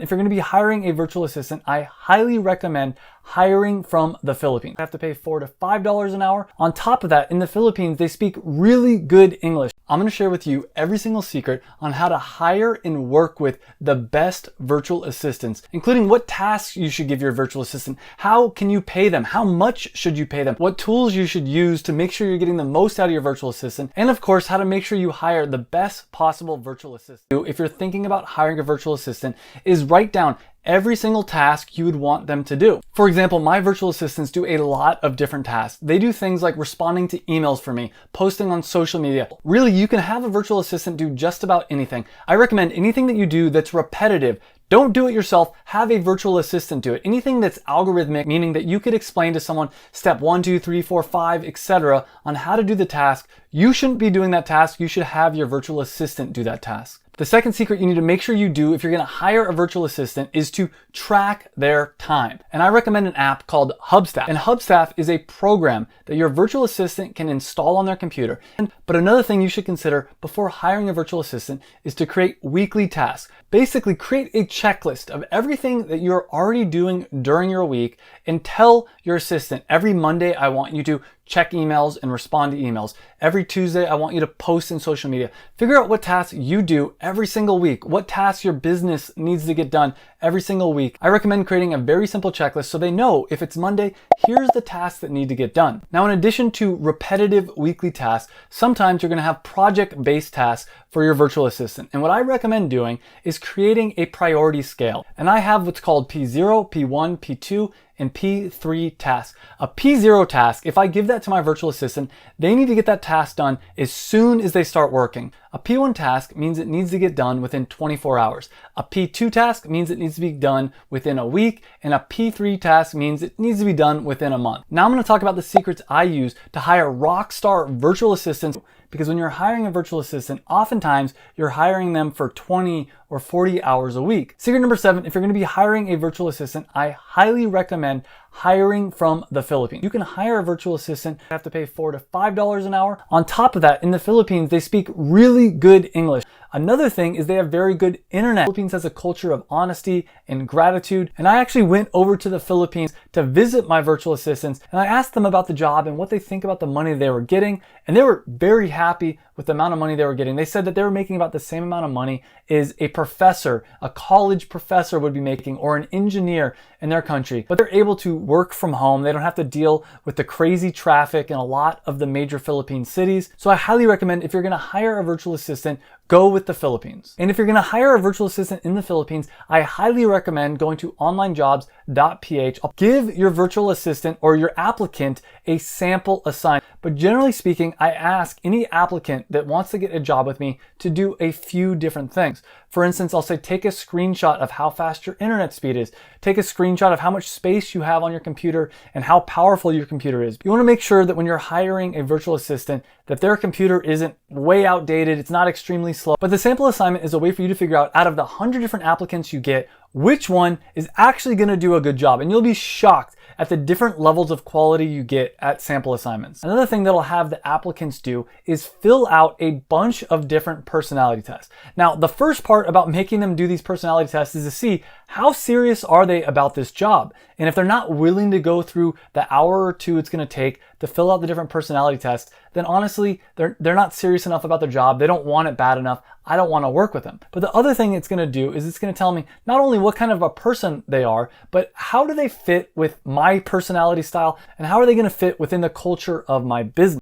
If you're going to be hiring a virtual assistant, I highly recommend hiring from the Philippines. You have to pay $4 to $5 an hour. On top of that, in the Philippines, they speak really good English. I'm going to share with you every single secret on how to hire and work with the best virtual assistants, including what tasks you should give your virtual assistant, how can you pay them, how much should you pay them, what tools you should use to make sure you're getting the most out of your virtual assistant, and of course, how to make sure you hire the best possible virtual assistant. If you're thinking about hiring a virtual assistant, is write down every single task you would want them to do. For example, my virtual assistants do a lot of different tasks. They do things like responding to emails for me, posting on social media. Really, you can have a virtual assistant do just about anything. I recommend anything that you do that's repetitive. Don't do it yourself, have a virtual assistant do it. Anything that's algorithmic, meaning that you could explain to someone step 1, 2, 3, 4, 5, etc. on how to do the task. You shouldn't be doing that task. You should have your virtual assistant do that task. The second secret you need to make sure you do if you're going to hire a virtual assistant is to track their time. And I recommend an app called Hubstaff. And Hubstaff is a program that your virtual assistant can install on their computer. But another thing you should consider before hiring a virtual assistant is to create weekly tasks. Basically, create a checklist of everything that you're already doing during your week and tell your assistant, every Monday, I want you to check emails and respond to emails. Every Tuesday, I want you to post in social media. Figure out what tasks you do every single week, what tasks your business needs to get done every single week. I recommend creating a very simple checklist so they know if it's Monday, here's the tasks that need to get done. Now, in addition to repetitive weekly tasks, sometimes you're gonna have project-based tasks for your virtual assistant. And what I recommend doing is creating a priority scale. And I have what's called P0, P1, P2, and P3 tasks. A P0 task, if I give that to my virtual assistant, they need to get that task done as soon as they start working. A P1 task means it needs to get done within 24 hours. A P2 task means it needs to be done within a week, and a P3 task means it needs to be done within a month. Now I'm going to talk about the secrets I use to hire rock star virtual assistants, because when you're hiring a virtual assistant, oftentimes you're hiring them for 20 or 40 hours a week. Secret number 7, if you're going to be hiring a virtual assistant, I highly recommend hiring from the Philippines. You can hire a virtual assistant, you have to pay $4 to $5 an hour. On top of that, in the Philippines, they speak really good English. Another thing is they have very good internet. The Philippines has a culture of honesty and gratitude. And I actually went over to the Philippines to visit my virtual assistants, and I asked them about the job and what they think about the money they were getting. And they were very happy with the amount of money they were getting. They said that they were making about the same amount of money as a professor, a college professor would be making, or an engineer in their country. But they're able to work from home. They don't have to deal with the crazy traffic in a lot of the major Philippine cities. So I highly recommend, if you're going to hire a virtual assistant, go with the Philippines. And if you're going to hire a virtual assistant in the Philippines, I highly recommend going to onlinejobs.ph. Give your virtual assistant or your applicant a sample assignment. But generally speaking, I ask any applicant that wants to get a job with me to do a few different things. For instance, I'll say, take a screenshot of how fast your internet speed is. Take a screenshot of how much space you have on your computer and how powerful your computer is. You want to make sure that when you're hiring a virtual assistant, that their computer isn't way outdated, it's not extremely slow. But the sample assignment is a way for you to figure out of the 100 different applicants you get, which one is actually going to do a good job. And you'll be shocked at the different levels of quality you get at sample assignments. Another thing that'll have the applicants do is fill out a bunch of different personality tests. Now, the first part about making them do these personality tests is to see how serious are they about this job. And if they're not willing to go through the hour or two it's going to take to fill out the different personality tests, then honestly, they're not serious enough about their job. They don't want it bad enough. I don't want to work with them. But the other thing it's going to do is it's going to tell me not only what kind of a person they are, but how do they fit with my personality style, and how are they going to fit within the culture of my business.